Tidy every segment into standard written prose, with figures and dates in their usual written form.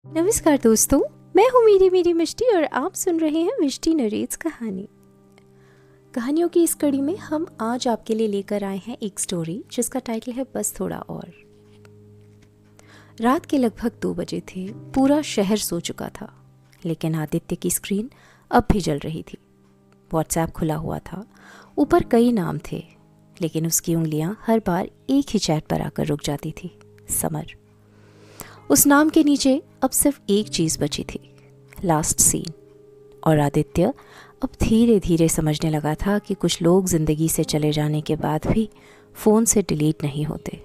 नमस्कार दोस्तों, मैं हूँ मेरी मिष्टी और आप सुन रहे हैं मिष्टी नरेट्स कहानियों की इस कड़ी में हम आज आपके लिए लेकर आए हैं एक स्टोरी जिसका टाइटल है बस थोड़ा और। रात के लगभग 2 बजे थे। पूरा शहर सो चुका था, लेकिन आदित्य की स्क्रीन अब भी जल रही थी। व्हाट्सएप खुला हुआ था। ऊपर कई नाम थे, लेकिन उसकी उंगलियां हर बार एक ही चैट पर आकर रुक जाती थी, समर। उस नाम के नीचे अब सिर्फ एक चीज़ बची थी, लास्ट सीन। और आदित्य अब धीरे धीरे समझने लगा था कि कुछ लोग ज़िंदगी से चले जाने के बाद भी फ़ोन से डिलीट नहीं होते।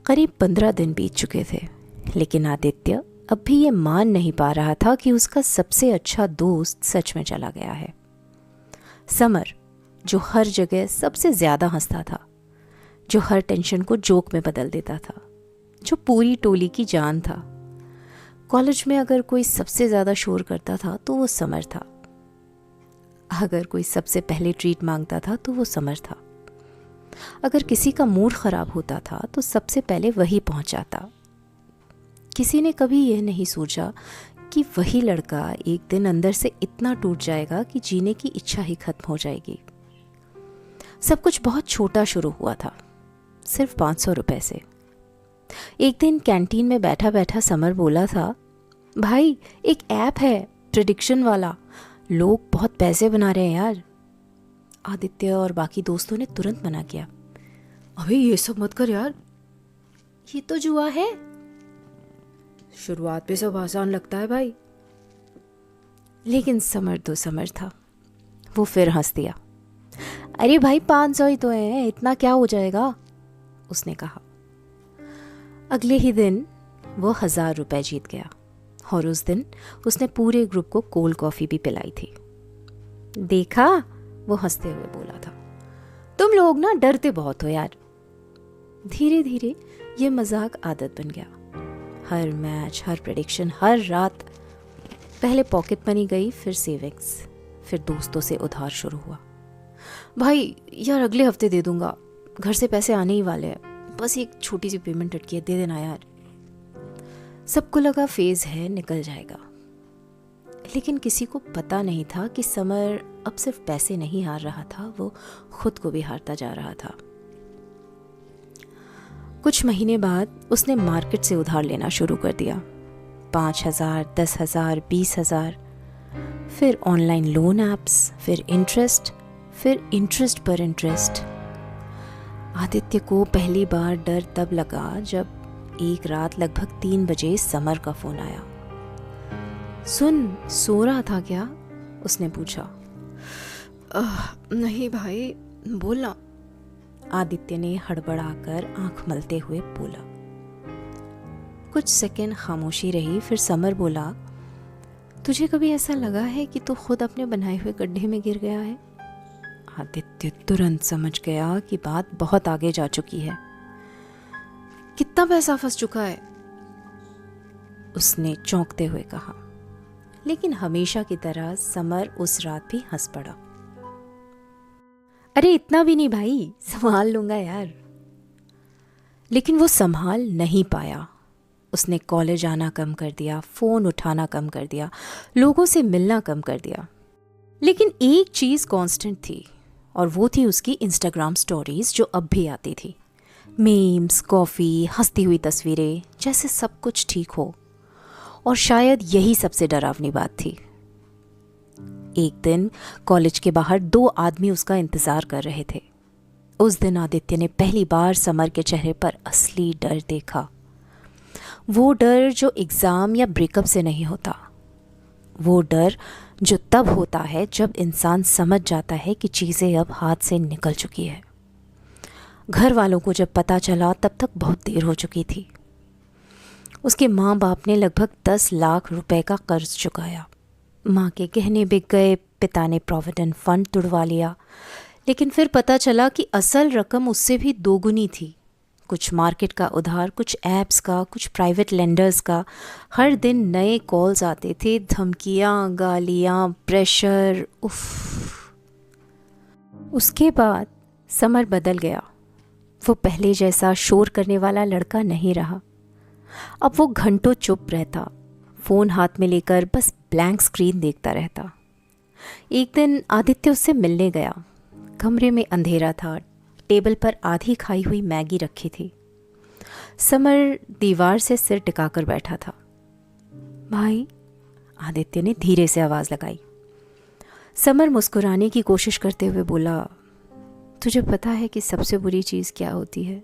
करीब 15 दिन बीत चुके थे, लेकिन आदित्य अब भी ये मान नहीं पा रहा था कि उसका सबसे अच्छा दोस्त सच में चला गया है। समर, जो हर जगह सबसे ज़्यादा हंसता था, जो हर टेंशन को जोक में बदल देता था, जो पूरी टोली की जान था। कॉलेज में अगर कोई सबसे ज़्यादा शोर करता था तो वो समर था। अगर कोई सबसे पहले ट्रीट मांगता था तो वो समर था। अगर किसी का मूड ख़राब होता था तो सबसे पहले वही पहुंच जाता। किसी ने कभी यह नहीं सोचा कि वही लड़का एक दिन अंदर से इतना टूट जाएगा कि जीने की इच्छा ही खत्म हो जाएगी। सब कुछ बहुत छोटा शुरू हुआ था, सिर्फ 500 रुपए से। एक दिन कैंटीन में बैठा बैठा समर बोला था, भाई एक ऐप है प्रेडिक्शन वाला, लोग बहुत पैसे बना रहे हैं यार। आदित्य और बाकी दोस्तों ने तुरंत मना किया, अबे ये सब मत कर यार, ये तो जुआ है। शुरुआत पे सब आसान लगता है भाई। लेकिन समर तो समर था। वो फिर हंस दिया, अरे भाई 500 ही तो है, इतना क्या हो जाएगा, उसने कहा। अगले ही दिन वो 1000 रुपए जीत गया और उस दिन उसने पूरे ग्रुप को कोल्ड कॉफ़ी भी पिलाई थी। देखा, वो हंसते हुए बोला था, तुम लोग ना डरते बहुत हो यार। धीरे धीरे ये मजाक आदत बन गया। हर मैच, हर प्रेडिक्शन, हर रात। पहले पॉकेट मनी गई, फिर सेविंग्स, फिर दोस्तों से उधार शुरू हुआ। भाई यार अगले हफ्ते दे दूंगा, घर से पैसे आने ही वाले हैं, बस एक छोटी सी पेमेंट अटकी है, दे देना यार। सबको लगा फेज है, निकल जाएगा। लेकिन किसी को पता नहीं था कि समर अब सिर्फ पैसे नहीं हार रहा था, वो खुद को भी हारता जा रहा था। कुछ महीने बाद उसने मार्केट से उधार लेना शुरू कर दिया। 5000, 10,000, 20,000, फिर ऑनलाइन लोन ऐप्स, फिर इंटरेस्ट पर इंटरेस्ट। आदित्य को पहली बार डर तब लगा जब एक रात लगभग 3 बजे समर का फोन आया। सुन, सो रहा था क्या, उसने पूछा। नहीं भाई, बोलना, आदित्य ने हड़बड़ाकर आंख मलते हुए बोला। कुछ सेकंड खामोशी रही, फिर समर बोला, तुझे कभी ऐसा लगा है कि तू खुद अपने बनाए हुए गड्ढे में गिर गया है? आदित्य तुरंत समझ गया कि बात बहुत आगे जा चुकी है। कितना पैसा फंस चुका है, उसने चौंकते हुए कहा। लेकिन हमेशा की तरह समर उस रात भी हंस पड़ा। अरे इतना भी नहीं भाई, संभाल लूंगा यार। लेकिन वो संभाल नहीं पाया। उसने कॉलेज आना कम कर दिया, फोन उठाना कम कर दिया, लोगों से मिलना कम कर दिया। लेकिन एक चीज कांस्टेंट थी, और वो थी उसकी इंस्टाग्राम स्टोरीज, जो अब भी आती थी। मीम्स, कॉफ़ी, हंसती हुई तस्वीरें, जैसे सब कुछ ठीक हो। और शायद यही सबसे डरावनी बात थी। एक दिन कॉलेज के बाहर 2 आदमी उसका इंतज़ार कर रहे थे। उस दिन आदित्य ने पहली बार समर के चेहरे पर असली डर देखा। वो डर जो एग्ज़ाम या ब्रेकअप से नहीं होता, वो डर जो तब होता है जब इंसान समझ जाता है कि चीज़ें अब हाथ से निकल चुकी है। घर वालों को जब पता चला तब तक बहुत देर हो चुकी थी। उसके माँ बाप ने लगभग 10 लाख रुपए का कर्ज चुकाया। माँ के गहने बिक गए, पिता ने प्रोविडेंट फंड तुड़वा लिया। लेकिन फिर पता चला कि असल रकम उससे भी दोगुनी थी। कुछ मार्केट का उधार, कुछ ऐप्स का, कुछ प्राइवेट लेंडर्स का। हर दिन नए कॉल्स आते थे, धमकियाँ, गालियाँ, प्रेशर, उफ। उसके बाद समर बदल गया। वो पहले जैसा शोर करने वाला लड़का नहीं रहा। अब वो घंटों चुप रहता, फ़ोन हाथ में लेकर बस ब्लैंक स्क्रीन देखता रहता। एक दिन आदित्य उससे मिलने गया। कमरे में अंधेरा था, टेबल पर आधी खाई हुई मैगी रखी थी। समर दीवार से सिर टिकाकर बैठा था। भाई, आदित्य ने धीरे से आवाज़ लगाई। समर मुस्कुराने की कोशिश करते हुए बोला, तुझे पता है कि सबसे बुरी चीज़ क्या होती है?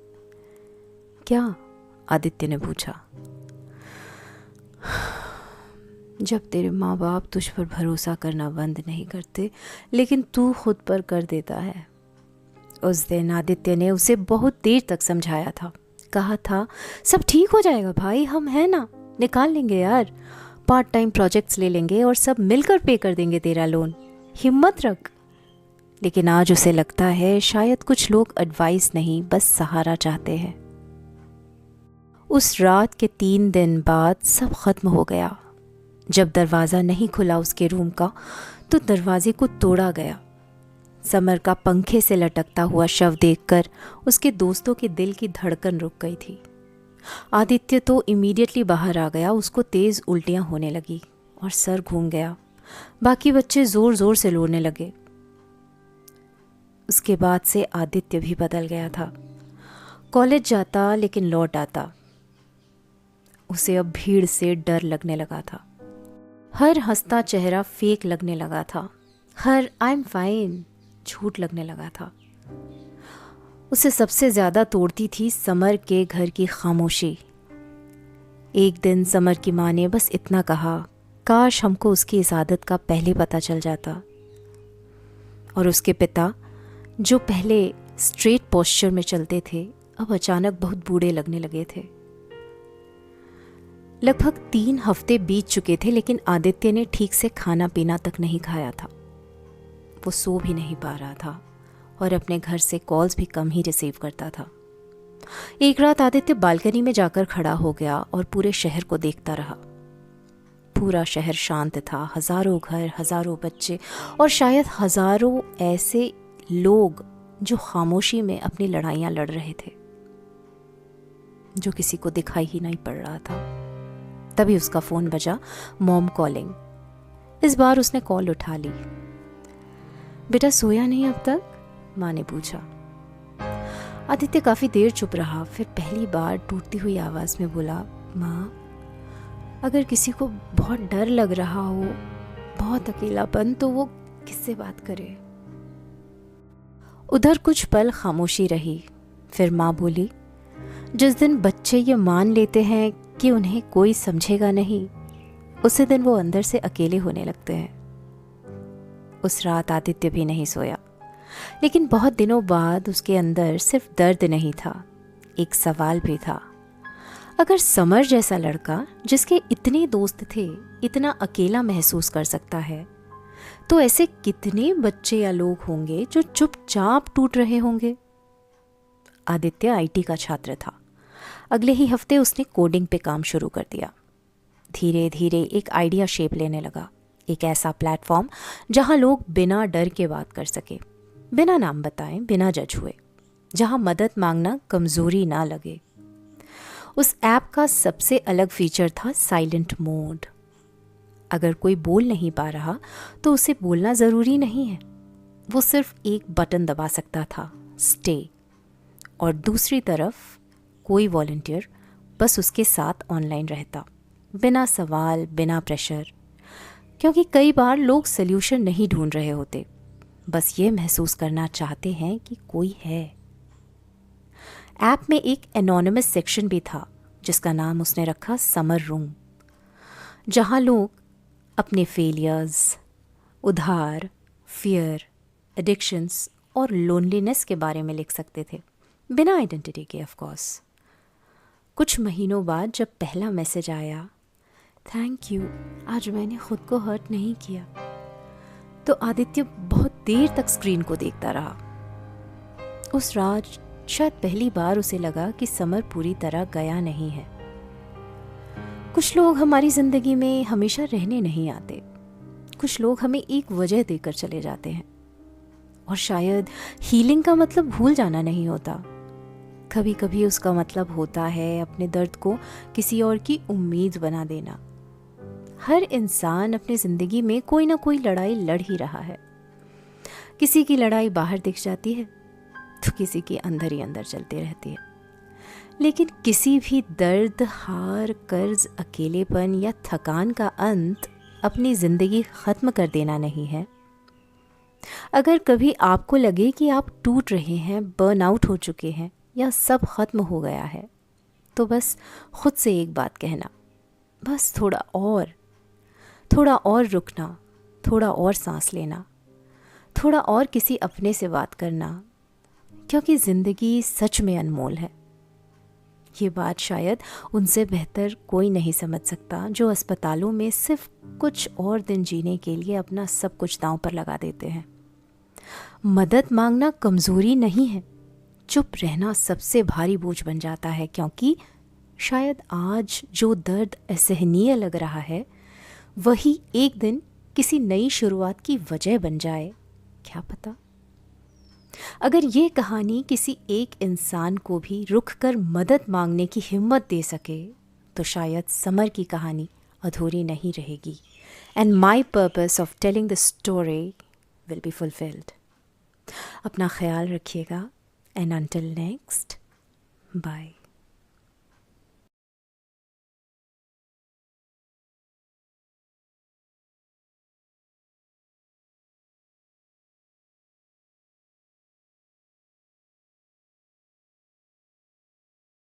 क्या? आदित्य ने पूछा। जब तेरे माँ बाप तुझ पर भरोसा करना बंद नहीं करते, लेकिन तू खुद पर कर देता है। उस दिन आदित्य ने उसे बहुत देर तक समझाया था। कहा था, सब ठीक हो जाएगा भाई, हम हैं ना, निकाल लेंगे यार, पार्ट टाइम प्रोजेक्ट्स ले लेंगे और सब मिलकर पे कर देंगे तेरा लोन, हिम्मत रख। लेकिन आज उसे लगता है शायद कुछ लोग एडवाइस नहीं, बस सहारा चाहते हैं। उस रात के 3 दिन बाद सब खत्म हो गया। जब दरवाज़ा नहीं खुला उसके रूम का, तो दरवाजे को तोड़ा गया। समर का पंखे से लटकता हुआ शव देखकर उसके दोस्तों के दिल की धड़कन रुक गई थी। आदित्य तो इमीडिएटली बाहर आ गया। उसको तेज़ उल्टियाँ होने लगी और सर घूम गया। बाकी बच्चे ज़ोर ज़ोर से रोने लगे। उसके बाद से आदित्य भी बदल गया था। कॉलेज जाता लेकिन लौट आता। उसे अब भीड़ से डर लगने लगा था। हर हंसता चेहरा फेक लगने लगा था। हर आई एम फाइन झूठ लगने लगा था। उसे सबसे ज़्यादा तोड़ती थी समर के घर की खामोशी। एक दिन समर की माँ ने बस इतना कहा, काश हमको उसकी इस आदत का पहले पता चल जाता। और उसके पिता, जो पहले स्ट्रेट पोस्चर में चलते थे, अब अचानक बहुत बूढ़े लगने लगे थे। लगभग 3 हफ्ते बीत चुके थे, लेकिन आदित्य ने ठीक से खाना पीना तक नहीं खाया था। वो सो भी नहीं पा रहा था और अपने घर से कॉल्स भी कम ही रिसीव करता था। एक रात आदित्य बालकनी में जाकर खड़ा हो गया और पूरे शहर को देखता रहा। पूरा शहर शांत था। हजारों घर, हजारों बच्चे और शायद हजारों ऐसे लोग जो खामोशी में अपनी लड़ाइयाँ लड़ रहे थे, जो किसी को दिखाई ही नहीं पड़ रहा था। तभी उसका फ़ोन बजा, मॉम कॉलिंग। इस बार उसने कॉल उठा ली। बेटा सोया नहीं अब तक? माँ ने पूछा। आदित्य काफ़ी देर चुप रहा, फिर पहली बार टूटती हुई आवाज़ में बोला, माँ, अगर किसी को बहुत डर लग रहा हो, बहुत अकेलापन, तो वो किससे बात करे? उधर कुछ पल खामोशी रही। फिर माँ बोली, जिस दिन बच्चे ये मान लेते हैं कि उन्हें कोई समझेगा नहीं, उसी दिन वो अंदर से अकेले होने लगते हैं। उस रात आदित्य भी नहीं सोया, लेकिन बहुत दिनों बाद उसके अंदर सिर्फ दर्द नहीं था, एक सवाल भी था। अगर समर जैसा लड़का, जिसके इतने दोस्त थे, इतना अकेला महसूस कर सकता है, तो ऐसे कितने बच्चे या लोग होंगे जो चुपचाप टूट रहे होंगे? आदित्य आईटी का छात्र था। अगले ही हफ्ते उसने कोडिंग पे काम शुरू कर दिया। धीरे धीरे एक आइडिया शेप लेने लगा। एक ऐसा प्लेटफॉर्म जहां लोग बिना डर के बात कर सके, बिना नाम बताए, बिना जज हुए, जहां मदद मांगना कमजोरी ना लगे। उस ऐप का सबसे अलग फीचर था साइलेंट मोड। अगर कोई बोल नहीं पा रहा तो उसे बोलना ज़रूरी नहीं है। वो सिर्फ एक बटन दबा सकता था, स्टे, और दूसरी तरफ कोई वॉलंटियर बस उसके साथ ऑनलाइन रहता, बिना सवाल, बिना प्रेशर। क्योंकि कई बार लोग सल्यूशन नहीं ढूंढ रहे होते, बस ये महसूस करना चाहते हैं कि कोई है। ऐप में एक एनोनिमस सेक्शन भी था, जिसका नाम उसने रखा समर रूम, जहां लोग अपने फेलियर्स, उधार, फियर, एडिक्शंस और लोनलीनेस के बारे में लिख सकते थे, बिना आइडेंटिटी के ऑफ कोर्स। कुछ महीनों बाद जब पहला मैसेज आया, थैंक यू, आज मैंने खुद को हर्ट नहीं किया, तो आदित्य बहुत देर तक स्क्रीन को देखता रहा। उस रात शायद पहली बार उसे लगा कि समर पूरी तरह गया नहीं है। कुछ लोग हमारी जिंदगी में हमेशा रहने नहीं आते। कुछ लोग हमें एक वजह देकर चले जाते हैं। और शायद हीलिंग का मतलब भूल जाना नहीं होता। कभी कभी उसका मतलब होता है अपने दर्द को किसी और की उम्मीद बना देना। हर इंसान अपनी ज़िंदगी में कोई ना कोई लड़ाई लड़ ही रहा है। किसी की लड़ाई बाहर दिख जाती है तो किसी की अंदर ही अंदर चलती रहती है। लेकिन किसी भी दर्द, हार, कर्ज, अकेलेपन या थकान का अंत अपनी ज़िंदगी ख़त्म कर देना नहीं है। अगर कभी आपको लगे कि आप टूट रहे हैं, बर्न आउट हो चुके हैं या सब ख़त्म हो गया है, तो बस खुद से एक बात कहना, बस थोड़ा और रुकना, थोड़ा और सांस लेना, थोड़ा और किसी अपने से बात करना, क्योंकि ज़िंदगी सच में अनमोल है। ये बात शायद उनसे बेहतर कोई नहीं समझ सकता जो अस्पतालों में सिर्फ कुछ और दिन जीने के लिए अपना सब कुछ दांव पर लगा देते हैं। मदद मांगना कमज़ोरी नहीं है, चुप रहना सबसे भारी बोझ बन जाता है, क्योंकि शायद आज जो दर्द असहनीय लग रहा है वही एक दिन किसी नई शुरुआत की वजह बन जाए, क्या पता। अगर ये कहानी किसी एक इंसान को भी रुक कर मदद मांगने की हिम्मत दे सके तो शायद समर की कहानी अधूरी नहीं रहेगी, and my purpose of telling the story will be fulfilled. अपना ख्याल रखिएगा, एंड अंटिल नेक्स्ट, बाय।